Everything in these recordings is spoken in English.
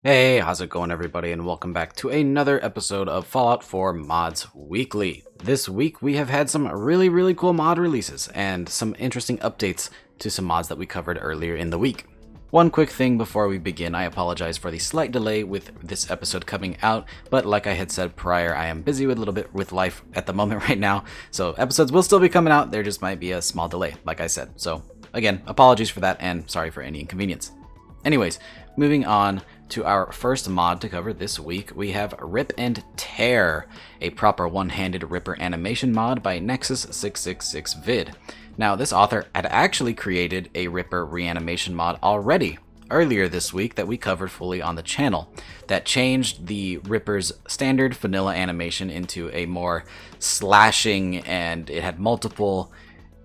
Hey, how's it going everybody, and welcome back to another episode of Fallout 4 Mods Weekly. This week we have had some really cool mod releases and some interesting updates to some mods that we covered earlier in the week. One quick thing before we begin, I apologize for the slight delay with this episode coming out, but like I had said prior, I am busy with a little bit with life at the moment right now, so episodes will still be coming out, there just might be a small delay, like I said. So again, apologies for that and sorry for any inconvenience. Anyways, moving on to our first mod to cover this week, we have Rip and Tear, a proper one-handed ripper animation mod by Nexus666vid. Now, this author had actually created a ripper reanimation mod already earlier this week that we covered fully on the channel that changed the ripper's standard vanilla animation into a more slashing, and it had multiple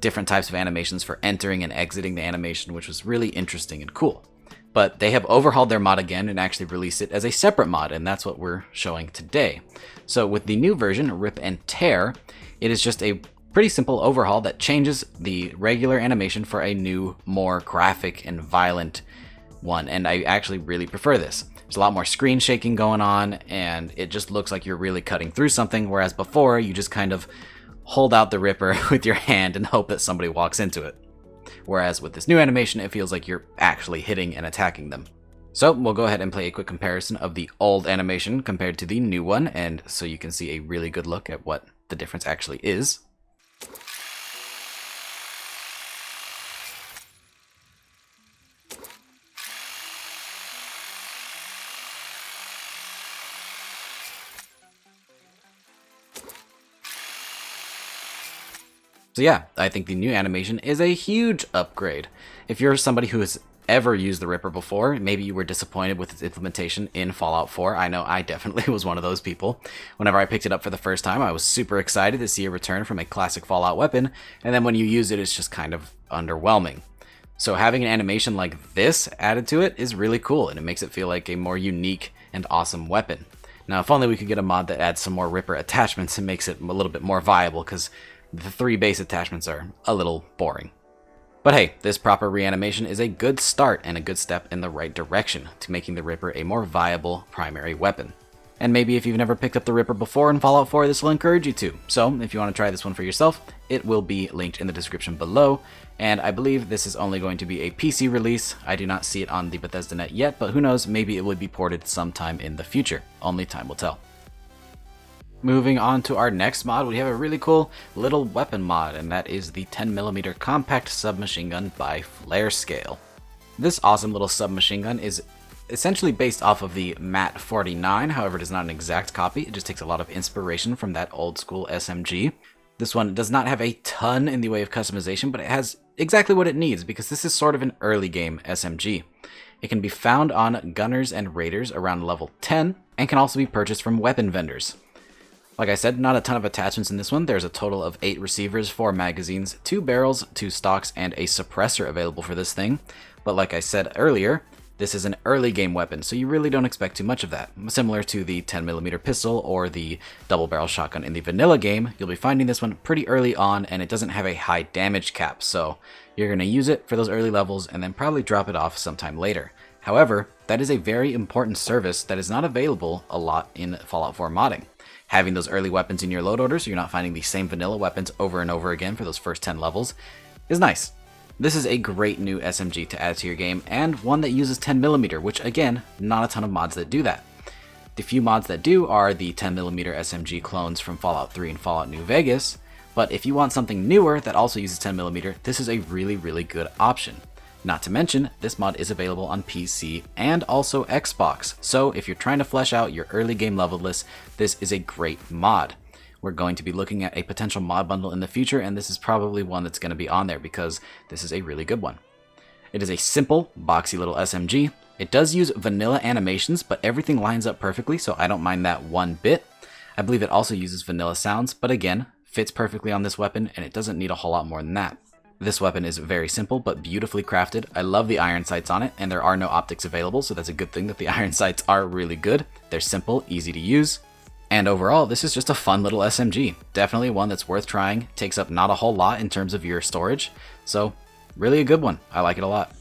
different types of animations for entering and exiting the animation, which was really interesting and cool. But they have overhauled their mod again and actually released it as a separate mod, and that's what we're showing today. So with the new version, Rip and Tear, it is just a pretty simple overhaul that changes the regular animation for a new, more graphic and violent one, and I actually really prefer this. There's a lot more screen shaking going on, and it just looks like you're really cutting through something, whereas before you just kind of hold out the ripper with your hand and hope that somebody walks into it. Whereas with this new animation, it feels like you're actually hitting and attacking them. So we'll go ahead and play a quick comparison of the old animation compared to the new one, and so you can see a really good look at what the difference actually is. So yeah, I think the new animation is a huge upgrade. If you're somebody who has ever used the Ripper before, maybe you were disappointed with its implementation in Fallout 4. I know I definitely was one of those people. Whenever I picked it up for the first time, I was super excited to see a return from a classic Fallout weapon, and then when you use it, it's just kind of underwhelming. So having an animation like this added to it is really cool, and it makes it feel like a more unique and awesome weapon. Now, if only we could get a mod that adds some more Ripper attachments and makes it a little bit more viable, because the 3 base attachments are a little boring. But hey, this proper reanimation is a good start and a good step in the right direction to making the Ripper a more viable primary weapon. And maybe if you've never picked up the Ripper before in Fallout 4, this will encourage you to. So if you want to try this one for yourself, it will be linked in the description below. And I believe this is only going to be a PC release. I do not see it on the Bethesda net yet, but who knows, maybe it will be ported sometime in the future. Only time will tell. Moving on to our next mod, we have a really cool little weapon mod, and that is the 10mm compact submachine gun by Flarescale. This awesome little submachine gun is essentially based off of the MAT 49, however it is not an exact copy, it just takes a lot of inspiration from that old school SMG. This one does not have a ton in the way of customization, but it has exactly what it needs because this is sort of an early game SMG. It can be found on gunners and raiders around level 10, and can also be purchased from weapon vendors. Like I said, not a ton of attachments in this one. There's a total of 8 receivers, 4 magazines, 2 barrels, 2 stocks, and a suppressor available for this thing. But like I said earlier, this is an early game weapon, so you really don't expect too much of that. Similar to the 10mm pistol or the double barrel shotgun in the vanilla game, you'll be finding this one pretty early on, and it doesn't have a high damage cap, so you're going to use it for those early levels and then probably drop it off sometime later. However, that is a very important service that is not available a lot in Fallout 4 modding. Having those early weapons in your load order so you're not finding the same vanilla weapons over and over again for those first 10 levels is nice. This is a great new SMG to add to your game, and one that uses 10mm, which again, not a ton of mods that do that. The few mods that do are the 10mm SMG clones from Fallout 3 and Fallout New Vegas, but if you want something newer that also uses 10mm, this is a really good option. Not to mention, this mod is available on PC and also Xbox, so if you're trying to flesh out your early game level list, this is a great mod. We're going to be looking at a potential mod bundle in the future, and this is probably one that's going to be on there because this is a really good one. It is a simple, boxy little SMG. It does use vanilla animations, but everything lines up perfectly, so I don't mind that one bit. I believe it also uses vanilla sounds, but again, fits perfectly on this weapon, and it doesn't need a whole lot more than that. This weapon is very simple, but beautifully crafted. I love the iron sights on it, and there are no optics available, so that's a good thing that the iron sights are really good. They're simple, easy to use, and overall, this is just a fun little SMG. Definitely one that's worth trying, takes up not a whole lot in terms of your storage, so really a good one. I like it a lot.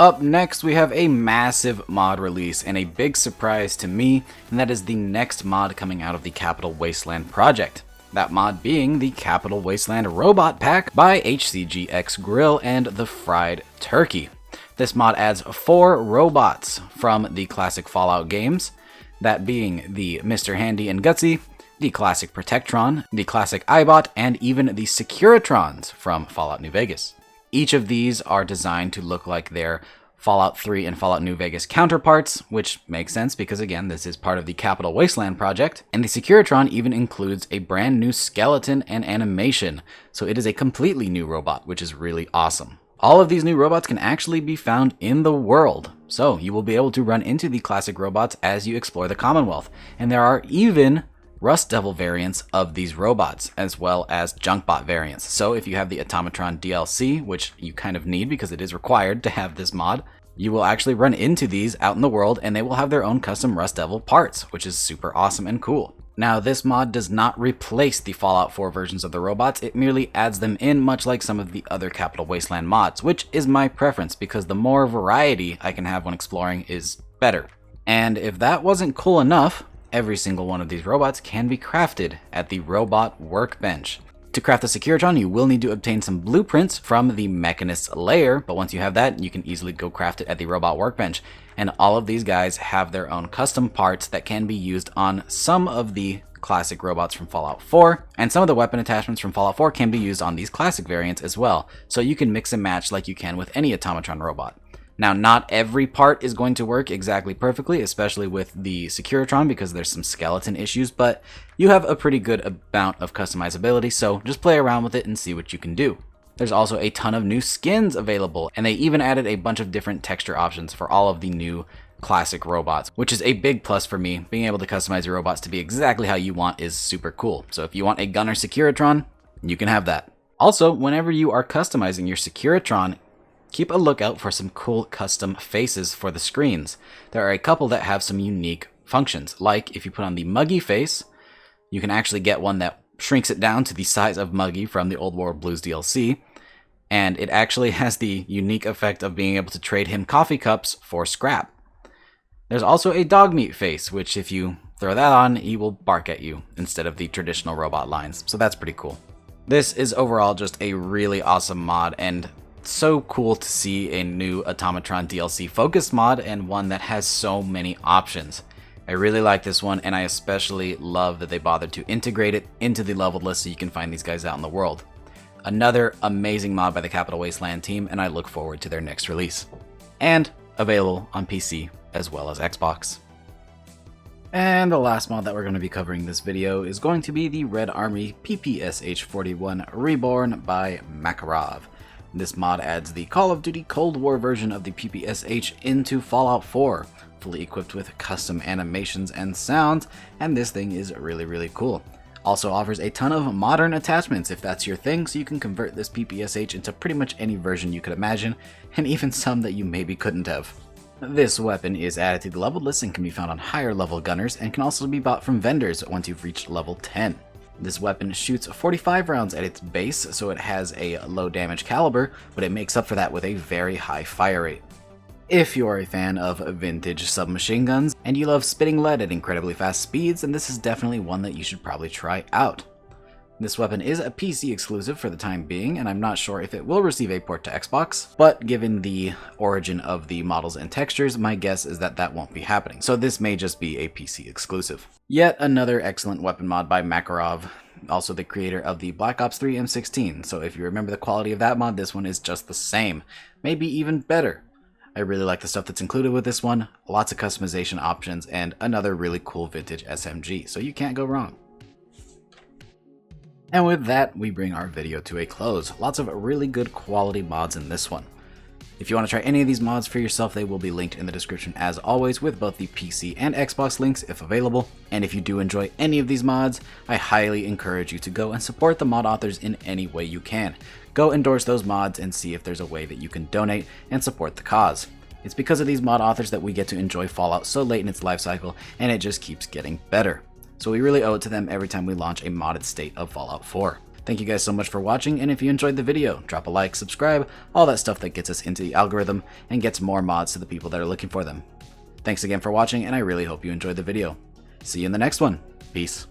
Up next, we have a massive mod release and a big surprise to me, and that is the next mod coming out of the Capital Wasteland project. That mod being the Capital Wasteland Robot Pack by HcGxGrill and TheFriedturkey. This mod adds 4 robots from the classic Fallout games, that being the Mr. Handy and Gutsy, the classic Protectron, the classic Eyebot, and even the Securitrons from Fallout New Vegas. Each of these are designed to look like their Fallout 3 and Fallout New Vegas counterparts, which makes sense because, again, this is part of the Capital Wasteland project. And the Securitron even includes a brand new skeleton and animation, so it is a completely new robot, which is really awesome. All of these new robots can actually be found in the world, so you will be able to run into the classic robots as you explore the Commonwealth. And there are even Rust Devil variants of these robots, as well as Junkbot variants. So if you have the Automatron DLC, which you kind of need because it is required to have this mod, you will actually run into these out in the world, and they will have their own custom Rust Devil parts, which is super awesome and cool. Now, this mod does not replace the Fallout 4 versions of the robots, it merely adds them in, much like some of the other Capital Wasteland mods, which is my preference because the more variety I can have when exploring is better. And if that wasn't cool enough, every single one of these robots can be crafted at the Robot Workbench. To craft the Securitron, you will need to obtain some blueprints from the Mechanist's lair, but once you have that, you can easily go craft it at the Robot Workbench. And all of these guys have their own custom parts that can be used on some of the classic robots from Fallout 4, and some of the weapon attachments from Fallout 4 can be used on these classic variants as well, so you can mix and match like you can with any Automatron robot. Now, not every part is going to work exactly perfectly, especially with the Securitron because there's some skeleton issues, but you have a pretty good amount of customizability, so just play around with it and see what you can do. There's also a ton of new skins available, and they even added a bunch of different texture options for all of the new classic robots, which is a big plus for me. Being able to customize your robots to be exactly how you want is super cool. So if you want a Gunner Securitron, you can have that. Also, whenever you are customizing your Securitron, keep a lookout for some cool custom faces for the screens. There are a couple that have some unique functions, like if you put on the Muggy face, you can actually get one that shrinks it down to the size of Muggy from the Old War Blues DLC, and it actually has the unique effect of being able to trade him coffee cups for scrap. There's also a dog meat face, which if you throw that on, he will bark at you instead of the traditional robot lines, so that's pretty cool. This is overall just a really awesome mod, and so cool to see a new Automatron DLC focused mod and one that has so many options. I really like this one, and I especially love that they bothered to integrate it into the leveled list so you can find these guys out in the world. Another amazing mod by the Capital Wasteland team, and I look forward to their next release. And available on PC as well as Xbox. And the last mod that we're going to be covering this video is going to be the Red Army PPSH-41 Reborn by Makarov. This mod adds the Call of Duty Cold War version of the PPSH into Fallout 4, fully equipped with custom animations and sounds, and this thing is really cool. Also offers a ton of modern attachments if that's your thing, so you can convert this PPSH into pretty much any version you could imagine, and even some that you maybe couldn't have. This weapon is added to the leveled list and can be found on higher level gunners, and can also be bought from vendors once you've reached level 10. This weapon shoots 45 rounds at its base, so it has a low damage caliber, but it makes up for that with a very high fire rate. If you are a fan of vintage submachine guns, and you love spitting lead at incredibly fast speeds, then this is definitely one that you should probably try out. This weapon is a PC exclusive for the time being, and I'm not sure if it will receive a port to Xbox, but given the origin of the models and textures, my guess is that that won't be happening, so this may just be a PC exclusive. Yet another excellent weapon mod by Makarov, also the creator of the Black Ops 3 M16, so if you remember the quality of that mod, this one is just the same, maybe even better. I really like the stuff that's included with this one, lots of customization options, and another really cool vintage SMG, so you can't go wrong. And with that, we bring our video to a close. Lots of really good quality mods in this one. If you want to try any of these mods for yourself, they will be linked in the description as always, with both the PC and Xbox links if available. And if you do enjoy any of these mods, I highly encourage you to go and support the mod authors in any way you can. Go endorse those mods and see if there's a way that you can donate and support the cause. It's because of these mod authors that we get to enjoy Fallout so late in its life cycle, and it just keeps getting better. So we really owe it to them every time we launch a modded state of Fallout 4. Thank you guys so much for watching, and if you enjoyed the video, drop a like, subscribe, all that stuff that gets us into the algorithm and gets more mods to the people that are looking for them. Thanks again for watching, and I really hope you enjoyed the video. See you in the next one. Peace.